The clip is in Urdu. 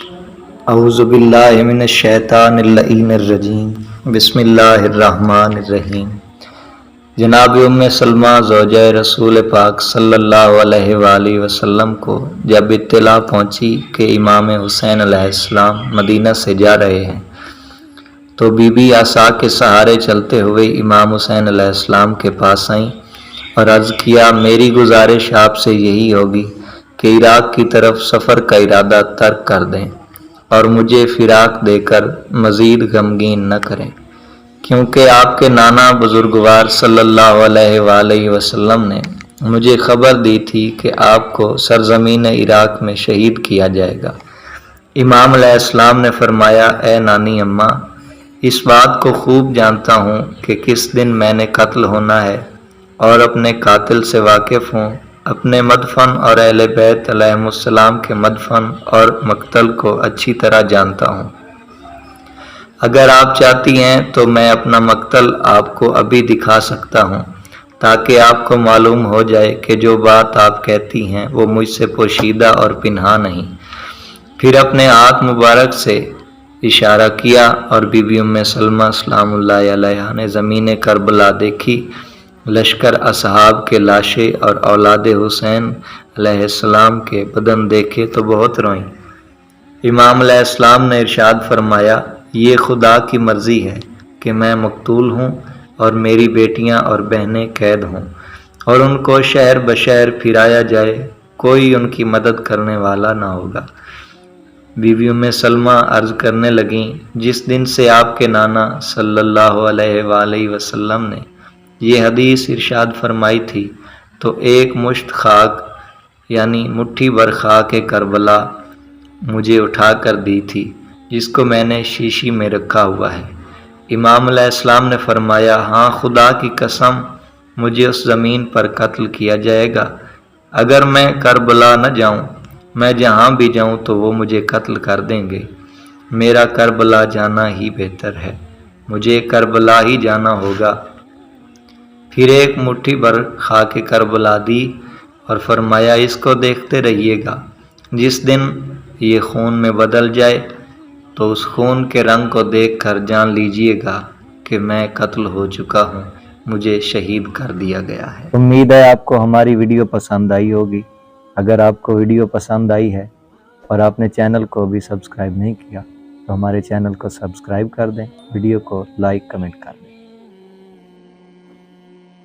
اعوذ باللہ من الشیطان اللعین الرجیم، بسم اللہ الرحمن الرحیم۔ جناب ام سلمہ زوجہ رسول پاک صلی اللہ علیہ وآلہ وسلم کو جب اطلاع پہنچی کہ امام حسین علیہ السلام مدینہ سے جا رہے ہیں تو بی بی عصا کے سہارے چلتے ہوئے امام حسین علیہ السلام کے پاس آئیں اور عرض کیا، میری گزارش آپ سے یہی ہوگی کہ عراق کی طرف سفر کا ارادہ ترک کر دیں اور مجھے فراق دے کر مزید غمگین نہ کریں، کیونکہ آپ کے نانا بزرگوار صلی اللہ علیہ وآلہ وسلم نے مجھے خبر دی تھی کہ آپ کو سرزمین عراق میں شہید کیا جائے گا۔ امام علیہ السلام نے فرمایا، اے نانی اماں، اس بات کو خوب جانتا ہوں کہ کس دن میں نے قتل ہونا ہے اور اپنے قاتل سے واقف ہوں، اپنے مدفن اور اہل بیت علیہم السلام کے مدفن اور مقتل کو اچھی طرح جانتا ہوں۔ اگر آپ چاہتی ہیں تو میں اپنا مقتل آپ کو ابھی دکھا سکتا ہوں تاکہ آپ کو معلوم ہو جائے کہ جو بات آپ کہتی ہیں وہ مجھ سے پوشیدہ اور پنہاں نہیں۔ پھر اپنے ہاتھ مبارک سے اشارہ کیا اور بی بی ام سلمہ سلام اللہ علیہا نے زمین کربلا دیکھی، لشکر اصحاب کے لاشیں اور اولاد حسین علیہ السلام کے بدن دیکھے تو بہت روئیں۔ امام علیہ السلام نے ارشاد فرمایا، یہ خدا کی مرضی ہے کہ میں مقتول ہوں اور میری بیٹیاں اور بہنیں قید ہوں اور ان کو شہر بشہر پھرایا جائے، کوئی ان کی مدد کرنے والا نہ ہوگا۔ بی بی ام سلمہ عرض کرنے لگیں، جس دن سے آپ کے نانا صلی اللہ علیہ وآلہ وسلم نے یہ حدیث ارشاد فرمائی تھی تو ایک مشت خاک یعنی مٹھی بھر خاک کربلا مجھے اٹھا کر دی تھی، جس کو میں نے شیشی میں رکھا ہوا ہے۔ امام علیہ السلام نے فرمایا، ہاں خدا کی قسم، مجھے اس زمین پر قتل کیا جائے گا۔ اگر میں کربلا نہ جاؤں، میں جہاں بھی جاؤں تو وہ مجھے قتل کر دیں گے۔ میرا کربلا جانا ہی بہتر ہے، مجھے کربلا ہی جانا ہوگا۔ پھر ایک مٹھی بھر خاک کربلا دی اور فرمایا، اس کو دیکھتے رہیے گا، جس دن یہ خون میں بدل جائے تو اس خون کے رنگ کو دیکھ کر جان لیجئے گا کہ میں قتل ہو چکا ہوں، مجھے شہید کر دیا گیا ہے۔ امید ہے آپ کو ہماری ویڈیو پسند آئی ہوگی۔ اگر آپ کو ویڈیو پسند آئی ہے اور آپ نے چینل کو بھی سبسکرائب نہیں کیا تو ہمارے چینل کو سبسکرائب کر دیں، ویڈیو کو لائک کمنٹ کر دیں۔